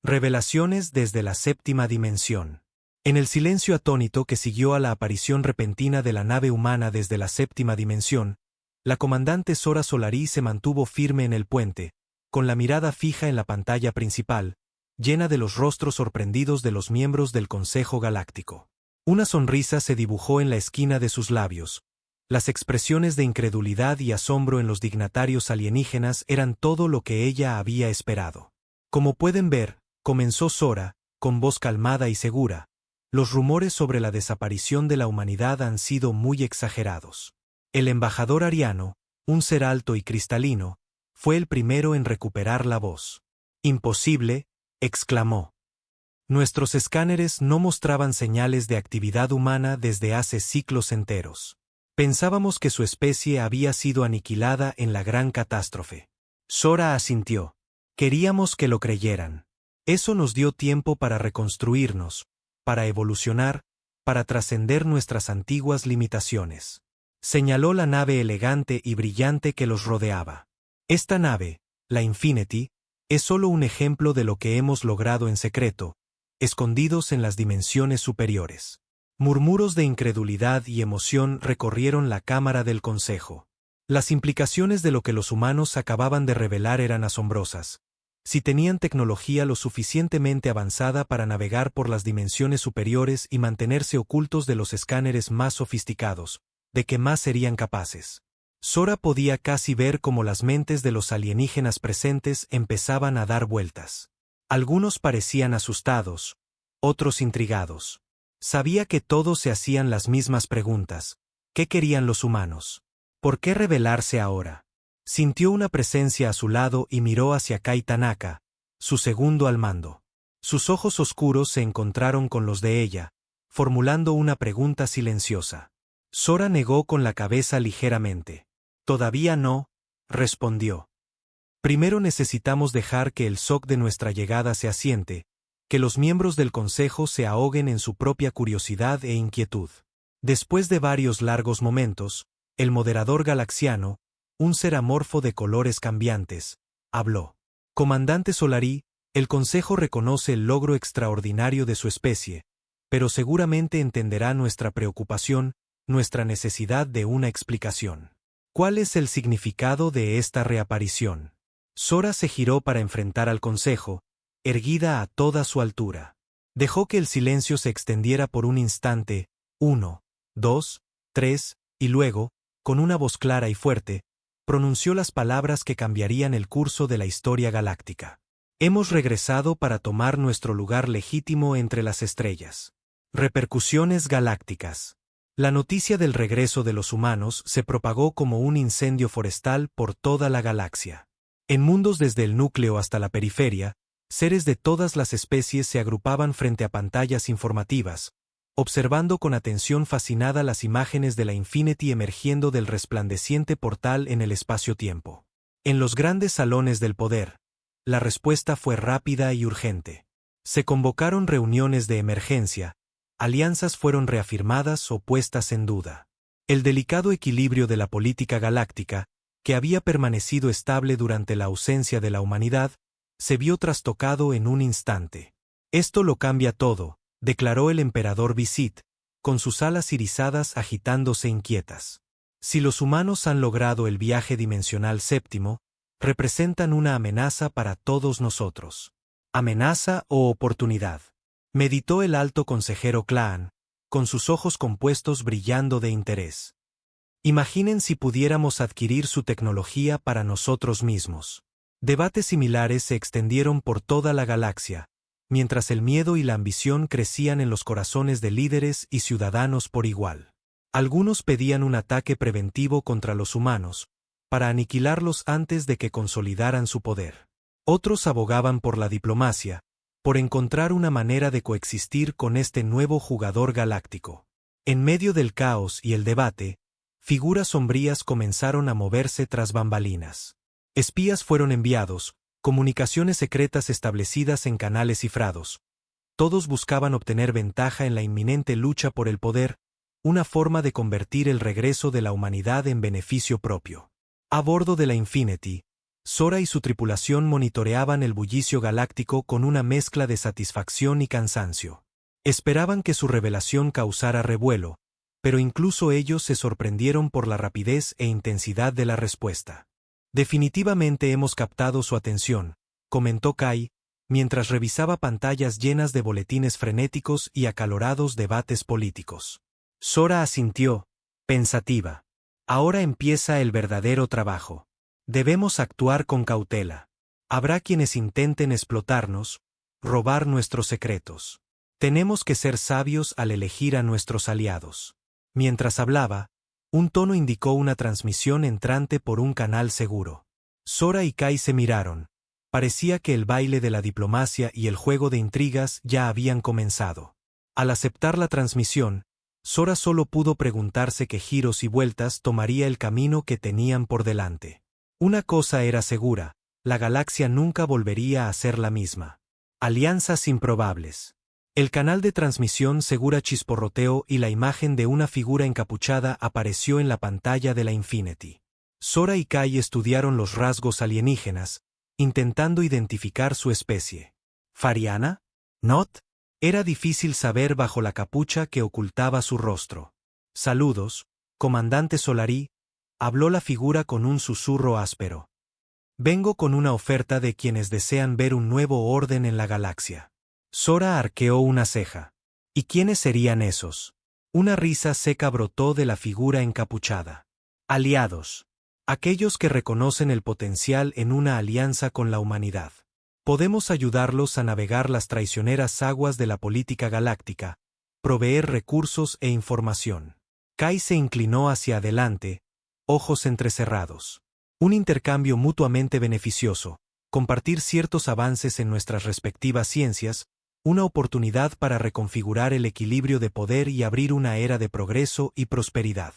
Revelaciones desde la séptima dimensión. En el silencio atónito que siguió a la aparición repentina de la nave humana desde la séptima dimensión, la comandante Sora Solari se mantuvo firme en el puente, con la mirada fija en la pantalla principal, llena de los rostros sorprendidos de los miembros del Consejo Galáctico. Una sonrisa se dibujó en la esquina de sus labios. Las expresiones de incredulidad y asombro en los dignatarios alienígenas eran todo lo que ella había esperado. Como pueden ver, comenzó Sora, con voz calmada y segura, los rumores sobre la desaparición de la humanidad han sido muy exagerados. El embajador ariano, un ser alto y cristalino, fue el primero en recuperar la voz. «Imposible», exclamó. Nuestros escáneres no mostraban señales de actividad humana desde hace siglos enteros. Pensábamos que su especie había sido aniquilada en la gran catástrofe. Sora asintió. Queríamos que lo creyeran. Eso nos dio tiempo para reconstruirnos, para evolucionar, para trascender nuestras antiguas limitaciones. Señaló la nave elegante y brillante que los rodeaba. Esta nave, la Infinity, es solo un ejemplo de lo que hemos logrado en secreto, escondidos en las dimensiones superiores. Murmuros de incredulidad y emoción recorrieron la cámara del Consejo. Las implicaciones de lo que los humanos acababan de revelar eran asombrosas. Si tenían tecnología lo suficientemente avanzada para navegar por las dimensiones superiores y mantenerse ocultos de los escáneres más sofisticados, ¿de qué más serían capaces? Sora podía casi ver cómo las mentes de los alienígenas presentes empezaban a dar vueltas. Algunos parecían asustados, otros intrigados. Sabía que todos se hacían las mismas preguntas. ¿Qué querían los humanos? ¿Por qué rebelarse ahora? Sintió una presencia a su lado y miró hacia Kai Tanaka, su segundo al mando. Sus ojos oscuros se encontraron con los de ella, formulando una pregunta silenciosa. Sora negó con la cabeza ligeramente. «Todavía no», respondió. «Primero necesitamos dejar que el shock de nuestra llegada se asiente, que los miembros del Consejo se ahoguen en su propia curiosidad e inquietud». Después de varios largos momentos, el moderador galaxiano, un ser amorfo de colores cambiantes, habló. «Comandante Solari, el Consejo reconoce el logro extraordinario de su especie, pero seguramente entenderá nuestra preocupación, nuestra necesidad de una explicación. ¿Cuál es el significado de esta reaparición?» Sora se giró para enfrentar al Consejo, erguida a toda su altura. Dejó que el silencio se extendiera por un instante, 1, 2, 3, y luego, con una voz clara y fuerte, pronunció las palabras que cambiarían el curso de la historia galáctica. «Hemos regresado para tomar nuestro lugar legítimo entre las estrellas». Repercusiones galácticas. La noticia del regreso de los humanos se propagó como un incendio forestal por toda la galaxia. En mundos desde el núcleo hasta la periferia, seres de todas las especies se agrupaban frente a pantallas informativas, observando con atención fascinada las imágenes de la Infinity emergiendo del resplandeciente portal en el espacio-tiempo. En los grandes salones del poder, la respuesta fue rápida y urgente. Se convocaron reuniones de emergencia, alianzas fueron reafirmadas o puestas en duda. El delicado equilibrio de la política galáctica, que había permanecido estable durante la ausencia de la humanidad, se vio trastocado en un instante. «Esto lo cambia todo», declaró el emperador Visit, con sus alas irisadas agitándose inquietas. «Si los humanos han logrado el viaje dimensional séptimo, representan una amenaza para todos nosotros». ¿Amenaza o oportunidad?, meditó el alto consejero Claan, con sus ojos compuestos brillando de interés. «Imaginen si pudiéramos adquirir su tecnología para nosotros mismos». Debates similares se extendieron por toda la galaxia, mientras el miedo y la ambición crecían en los corazones de líderes y ciudadanos por igual. Algunos pedían un ataque preventivo contra los humanos, para aniquilarlos antes de que consolidaran su poder. Otros abogaban por la diplomacia, por encontrar una manera de coexistir con este nuevo jugador galáctico. En medio del caos y el debate, figuras sombrías comenzaron a moverse tras bambalinas. Espías fueron enviados, comunicaciones secretas establecidas en canales cifrados. Todos buscaban obtener ventaja en la inminente lucha por el poder, una forma de convertir el regreso de la humanidad en beneficio propio. A bordo de la Infinity, Sora y su tripulación monitoreaban el bullicio galáctico con una mezcla de satisfacción y cansancio. Esperaban que su revelación causara revuelo, pero incluso ellos se sorprendieron por la rapidez e intensidad de la respuesta. Definitivamente hemos captado su atención, comentó Kai, mientras revisaba pantallas llenas de boletines frenéticos y acalorados debates políticos. Sora asintió, pensativa. Ahora empieza el verdadero trabajo. Debemos actuar con cautela. Habrá quienes intenten explotarnos, robar nuestros secretos. Tenemos que ser sabios al elegir a nuestros aliados. Mientras hablaba, un tono indicó una transmisión entrante por un canal seguro. Sora y Kai se miraron. Parecía que el baile de la diplomacia y el juego de intrigas ya habían comenzado. Al aceptar la transmisión, Sora solo pudo preguntarse qué giros y vueltas tomaría el camino que tenían por delante. Una cosa era segura, la galaxia nunca volvería a ser la misma. Alianzas improbables. El canal de transmisión segura chisporroteó y la imagen de una figura encapuchada apareció en la pantalla de la Infinity. Sora y Kai estudiaron los rasgos alienígenas, intentando identificar su especie. ¿Fariana? ¿Not? Era difícil saber bajo la capucha que ocultaba su rostro. Saludos, comandante Solarí, habló la figura con un susurro áspero. Vengo con una oferta de quienes desean ver un nuevo orden en la galaxia. Sora arqueó una ceja. ¿Y quiénes serían esos? Una risa seca brotó de la figura encapuchada. Aliados. Aquellos que reconocen el potencial en una alianza con la humanidad. Podemos ayudarlos a navegar las traicioneras aguas de la política galáctica, proveer recursos e información. Kai se inclinó hacia adelante, ojos entrecerrados. Un intercambio mutuamente beneficioso, compartir ciertos avances en nuestras respectivas ciencias, una oportunidad para reconfigurar el equilibrio de poder y abrir una era de progreso y prosperidad.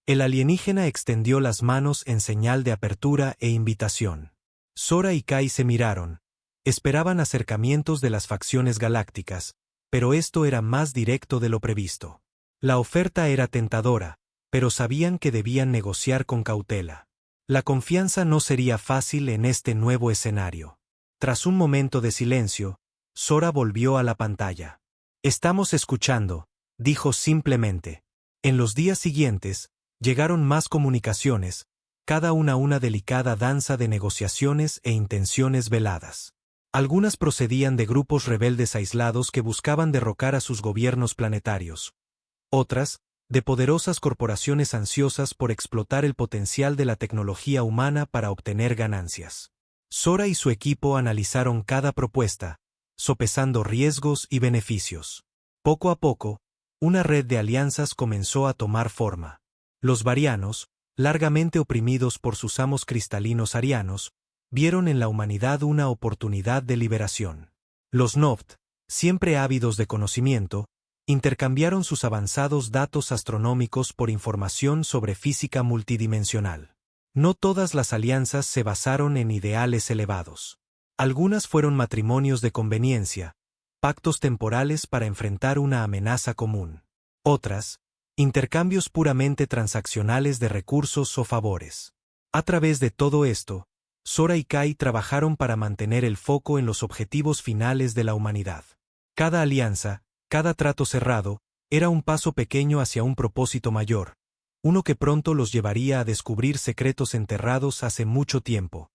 El alienígena extendió las manos en señal de apertura e invitación. Sora y Kai se miraron. Esperaban acercamientos de las facciones galácticas, pero esto era más directo de lo previsto. La oferta era tentadora, pero sabían que debían negociar con cautela. La confianza no sería fácil en este nuevo escenario. Tras un momento de silencio, Sora volvió a la pantalla. Estamos escuchando, dijo simplemente. En los días siguientes, llegaron más comunicaciones, cada una delicada danza de negociaciones e intenciones veladas. Algunas procedían de grupos rebeldes aislados que buscaban derrocar a sus gobiernos planetarios. Otras, de poderosas corporaciones ansiosas por explotar el potencial de la tecnología humana para obtener ganancias. Sora y su equipo analizaron cada propuesta, sopesando riesgos y beneficios. Poco a poco, una red de alianzas comenzó a tomar forma. Los varianos, largamente oprimidos por sus amos cristalinos arianos, vieron en la humanidad una oportunidad de liberación. Los Noct, siempre ávidos de conocimiento, intercambiaron sus avanzados datos astronómicos por información sobre física multidimensional. No todas las alianzas se basaron en ideales elevados. Algunas fueron matrimonios de conveniencia, pactos temporales para enfrentar una amenaza común. Otras, intercambios puramente transaccionales de recursos o favores. A través de todo esto, Sora y Kai trabajaron para mantener el foco en los objetivos finales de la humanidad. Cada alianza, cada trato cerrado, era un paso pequeño hacia un propósito mayor, uno que pronto los llevaría a descubrir secretos enterrados hace mucho tiempo,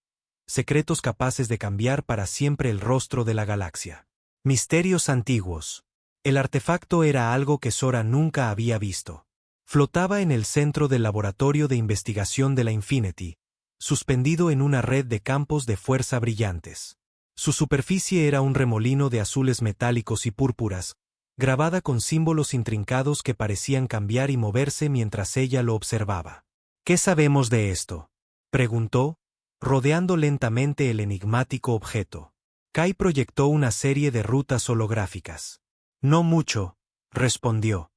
secretos capaces de cambiar para siempre el rostro de la galaxia. Misterios antiguos. El artefacto era algo que Sora nunca había visto. Flotaba en el centro del laboratorio de investigación de la Infinity, suspendido en una red de campos de fuerza brillantes. Su superficie era un remolino de azules metálicos y púrpuras, grabada con símbolos intrincados que parecían cambiar y moverse mientras ella lo observaba. ¿Qué sabemos de esto?, preguntó, rodeando lentamente el enigmático objeto. Kai proyectó una serie de rutas holográficas. No mucho, respondió.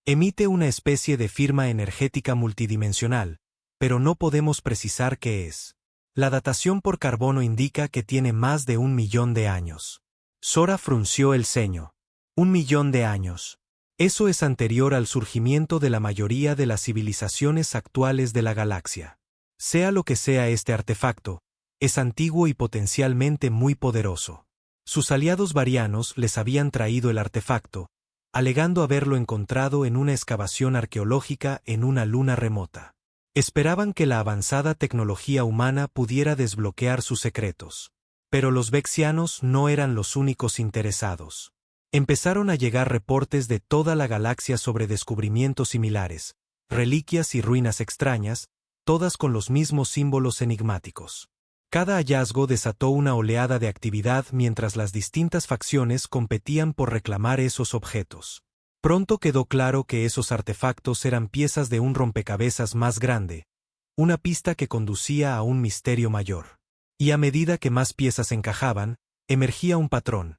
Emite una especie de firma energética multidimensional, pero no podemos precisar qué es. La datación por carbono indica que tiene más de 1 millón de años. Sora frunció el ceño. 1 millón de años. Eso es anterior al surgimiento de la mayoría de las civilizaciones actuales de la galaxia. Sea lo que sea este artefacto, Es antiguo y potencialmente muy poderoso. Sus aliados varianos les habían traído el artefacto, alegando haberlo encontrado en una excavación arqueológica en una luna remota. Esperaban que la avanzada tecnología humana pudiera desbloquear sus secretos. Pero los vexianos no eran los únicos interesados. Empezaron a llegar reportes de toda la galaxia sobre descubrimientos similares, reliquias y ruinas extrañas, todas con los mismos símbolos enigmáticos. Cada hallazgo desató una oleada de actividad mientras las distintas facciones competían por reclamar esos objetos. Pronto quedó claro que esos artefactos eran piezas de un rompecabezas más grande, una pista que conducía a un misterio mayor. Y a medida que más piezas encajaban, emergía un patrón.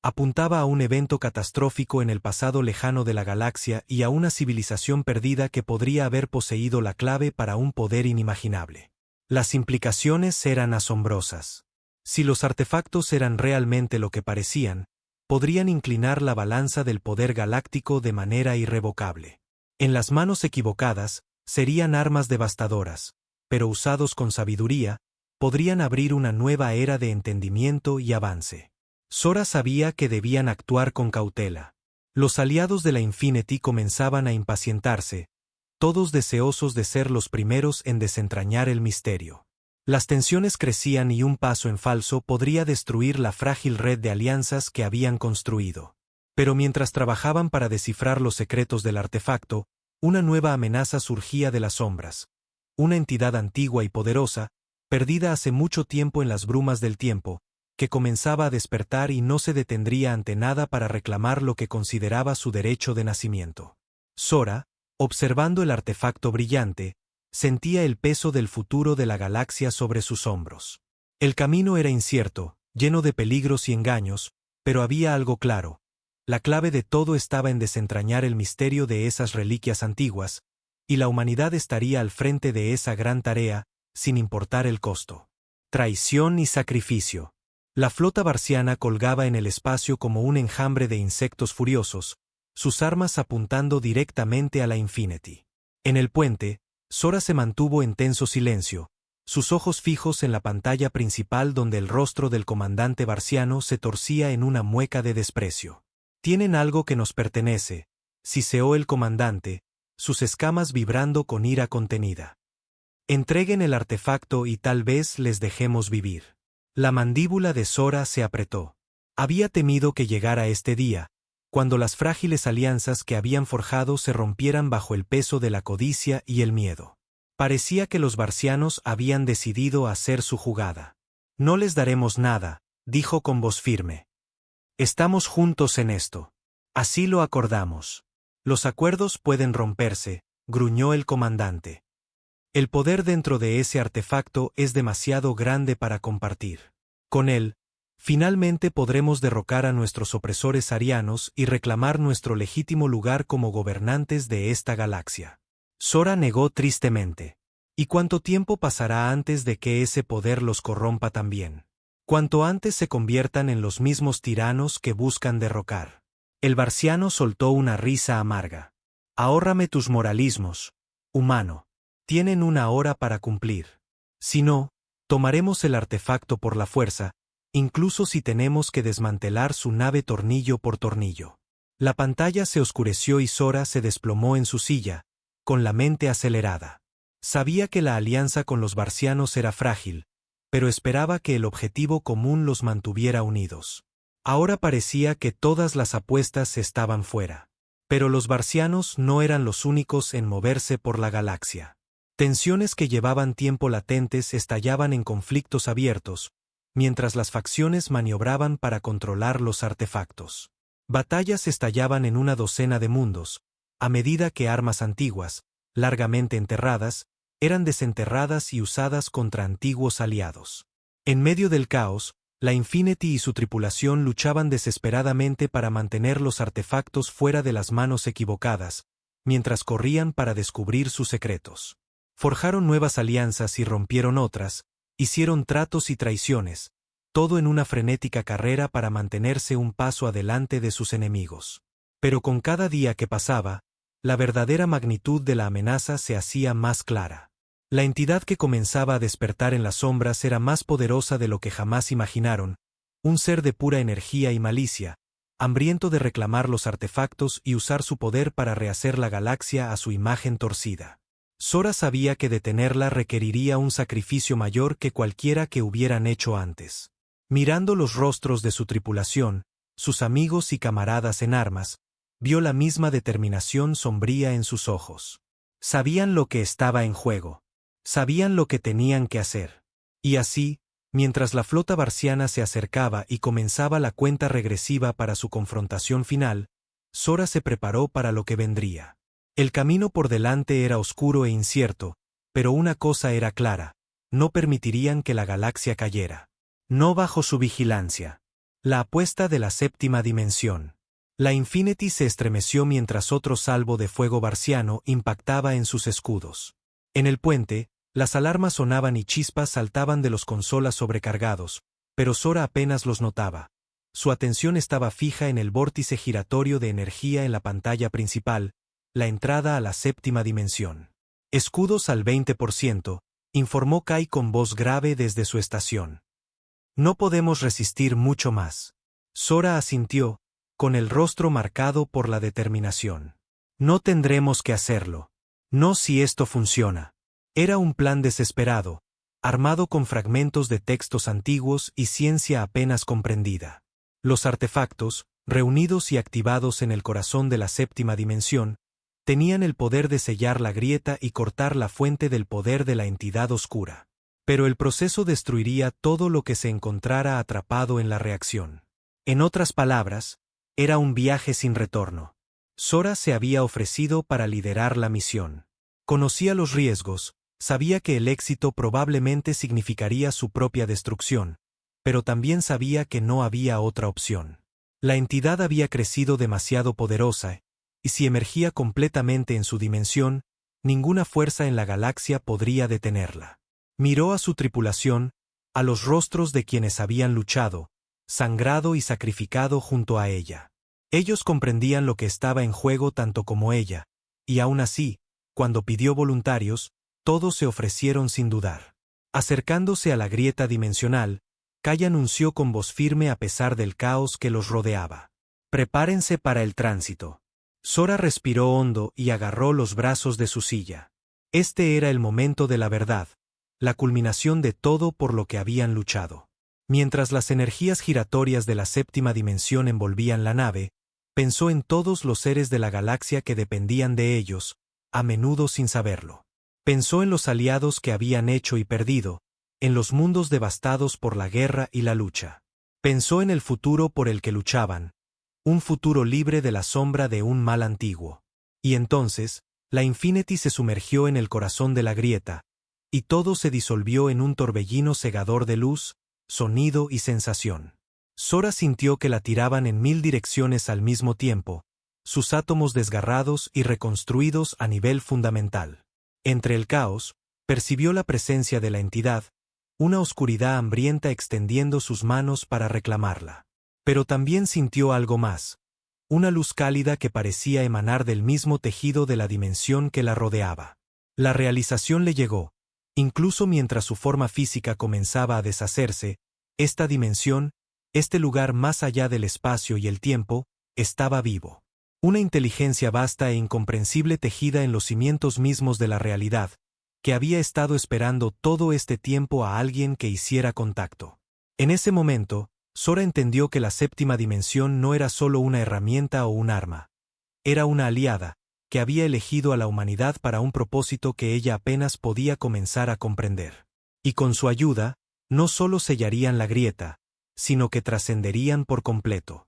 Apuntaba a un evento catastrófico en el pasado lejano de la galaxia y a una civilización perdida que podría haber poseído la clave para un poder inimaginable. Las implicaciones eran asombrosas. Si los artefactos eran realmente lo que parecían, podrían inclinar la balanza del poder galáctico de manera irrevocable. En las manos equivocadas, serían armas devastadoras, pero usados con sabiduría, podrían abrir una nueva era de entendimiento y avance. Sora sabía que debían actuar con cautela. Los aliados de la Infinity comenzaban a impacientarse, todos deseosos de ser los primeros en desentrañar el misterio. Las tensiones crecían y un paso en falso podría destruir la frágil red de alianzas que habían construido. Pero mientras trabajaban para descifrar los secretos del artefacto, una nueva amenaza surgía de las sombras. Una entidad antigua y poderosa, perdida hace mucho tiempo en las brumas del tiempo, que comenzaba a despertar y no se detendría ante nada para reclamar lo que consideraba su derecho de nacimiento. Sora, observando el artefacto brillante, sentía el peso del futuro de la galaxia sobre sus hombros. El camino era incierto, lleno de peligros y engaños, pero había algo claro. La clave de todo estaba en desentrañar el misterio de esas reliquias antiguas, y la humanidad estaría al frente de esa gran tarea, sin importar el costo. Traición y sacrificio. La flota barciana colgaba en el espacio como un enjambre de insectos furiosos, sus armas apuntando directamente a la Infinity. En el puente, Sora se mantuvo en tenso silencio, sus ojos fijos en la pantalla principal donde el rostro del comandante barciano se torcía en una mueca de desprecio. «Tienen algo que nos pertenece», siseó el comandante, sus escamas vibrando con ira contenida. «Entreguen el artefacto y tal vez les dejemos vivir». La mandíbula de Sora se apretó. Había temido que llegara este día, cuando las frágiles alianzas que habían forjado se rompieran bajo el peso de la codicia y el miedo. Parecía que los barcianos habían decidido hacer su jugada. «No les daremos nada», dijo con voz firme. «Estamos juntos en esto. Así lo acordamos». «Los acuerdos pueden romperse», gruñó el comandante. «El poder dentro de ese artefacto es demasiado grande para compartir. Con él, finalmente podremos derrocar a nuestros opresores arianos y reclamar nuestro legítimo lugar como gobernantes de esta galaxia». Sora negó tristemente. «¿Y cuánto tiempo pasará antes de que ese poder los corrompa también? Cuanto antes se conviertan en los mismos tiranos que buscan derrocar». El barciano soltó una risa amarga. «Ahórrame tus moralismos, humano. Tienen una hora para cumplir. Si no, tomaremos el artefacto por la fuerza, incluso si tenemos que desmantelar su nave tornillo por tornillo». La pantalla se oscureció y Sora se desplomó en su silla, con la mente acelerada. Sabía que la alianza con los barcianos era frágil, pero esperaba que el objetivo común los mantuviera unidos. Ahora parecía que todas las apuestas estaban fuera. Pero los barcianos no eran los únicos en moverse por la galaxia. Tensiones que llevaban tiempo latentes estallaban en conflictos abiertos, mientras las facciones maniobraban para controlar los artefactos. Batallas estallaban en una docena de mundos, a medida que armas antiguas, largamente enterradas, eran desenterradas y usadas contra antiguos aliados. En medio del caos, la Infinity y su tripulación luchaban desesperadamente para mantener los artefactos fuera de las manos equivocadas, mientras corrían para descubrir sus secretos. Forjaron nuevas alianzas y rompieron otras, hicieron tratos y traiciones, todo en una frenética carrera para mantenerse un paso adelante de sus enemigos. Pero con cada día que pasaba, la verdadera magnitud de la amenaza se hacía más clara. La entidad que comenzaba a despertar en las sombras era más poderosa de lo que jamás imaginaron, un ser de pura energía y malicia, hambriento de reclamar los artefactos y usar su poder para rehacer la galaxia a su imagen torcida. Sora sabía que detenerla requeriría un sacrificio mayor que cualquiera que hubieran hecho antes. Mirando los rostros de su tripulación, sus amigos y camaradas en armas, vio la misma determinación sombría en sus ojos. Sabían lo que estaba en juego. Sabían lo que tenían que hacer. Y así, mientras la flota barciana se acercaba y comenzaba la cuenta regresiva para su confrontación final, Sora se preparó para lo que vendría. El camino por delante era oscuro e incierto, pero una cosa era clara: no permitirían que la galaxia cayera. No bajo su vigilancia. La apuesta de la séptima dimensión. La Infinity se estremeció mientras otro salvo de fuego barciano impactaba en sus escudos. En el puente, las alarmas sonaban y chispas saltaban de los consolas sobrecargados, pero Sora apenas los notaba. Su atención estaba fija en el vórtice giratorio de energía en la pantalla principal, la entrada a la séptima dimensión. Escudos al 20%, informó Kai con voz grave desde su estación. No podemos resistir mucho más. Sora asintió, con el rostro marcado por la determinación. No tendremos que hacerlo. No si esto funciona. Era un plan desesperado, armado con fragmentos de textos antiguos y ciencia apenas comprendida. Los artefactos, reunidos y activados en el corazón de la séptima dimensión, tenían el poder de sellar la grieta y cortar la fuente del poder de la entidad oscura. Pero el proceso destruiría todo lo que se encontrara atrapado en la reacción. En otras palabras, era un viaje sin retorno. Sora se había ofrecido para liderar la misión. Conocía los riesgos, sabía que el éxito probablemente significaría su propia destrucción, pero también sabía que no había otra opción. La entidad había crecido demasiado poderosa, y si emergía completamente en su dimensión, ninguna fuerza en la galaxia podría detenerla. Miró a su tripulación, a los rostros de quienes habían luchado, sangrado y sacrificado junto a ella. Ellos comprendían lo que estaba en juego tanto como ella, y aún así, cuando pidió voluntarios, todos se ofrecieron sin dudar. Acercándose a la grieta dimensional, Kai anunció con voz firme a pesar del caos que los rodeaba: prepárense para el tránsito. Sora respiró hondo y agarró los brazos de su silla. Este era el momento de la verdad, la culminación de todo por lo que habían luchado. Mientras las energías giratorias de la séptima dimensión envolvían la nave, pensó en todos los seres de la galaxia que dependían de ellos, a menudo sin saberlo. Pensó en los aliados que habían hecho y perdido, en los mundos devastados por la guerra y la lucha. Pensó en el futuro por el que luchaban, un futuro libre de la sombra de un mal antiguo. Y entonces, la Infinity se sumergió en el corazón de la grieta, y todo se disolvió en un torbellino cegador de luz, sonido y sensación. Sora sintió que la tiraban en 1000 direcciones al mismo tiempo, sus átomos desgarrados y reconstruidos a nivel fundamental. Entre el caos, percibió la presencia de la entidad, una oscuridad hambrienta extendiendo sus manos para reclamarla. Pero también sintió algo más, una luz cálida que parecía emanar del mismo tejido de la dimensión que la rodeaba. La realización le llegó. Incluso mientras su forma física comenzaba a deshacerse, esta dimensión, este lugar más allá del espacio y el tiempo, estaba vivo. Una inteligencia vasta e incomprensible tejida en los cimientos mismos de la realidad, que había estado esperando todo este tiempo a alguien que hiciera contacto. En ese momento, Sora entendió que la séptima dimensión no era solo una herramienta o un arma. Era una aliada, que había elegido a la humanidad para un propósito que ella apenas podía comenzar a comprender. Y con su ayuda, no solo sellarían la grieta, sino que trascenderían por completo.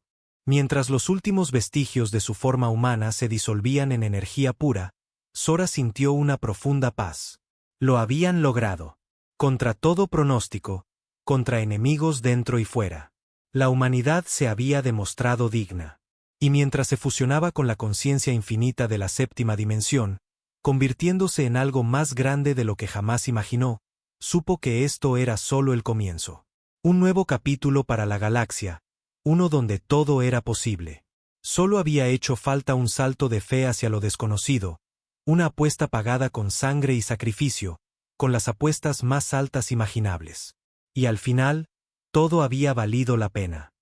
Mientras los últimos vestigios de su forma humana se disolvían en energía pura, Sora sintió una profunda paz. Lo habían logrado. Contra todo pronóstico, contra enemigos dentro y fuera. La humanidad se había demostrado digna. Y mientras se fusionaba con la conciencia infinita de la séptima dimensión, convirtiéndose en algo más grande de lo que jamás imaginó, supo que esto era solo el comienzo. Un nuevo capítulo para la galaxia, uno donde todo era posible. Solo había hecho falta un salto de fe hacia lo desconocido, una apuesta pagada con sangre y sacrificio, con las apuestas más altas imaginables. Y al final, todo había valido la pena.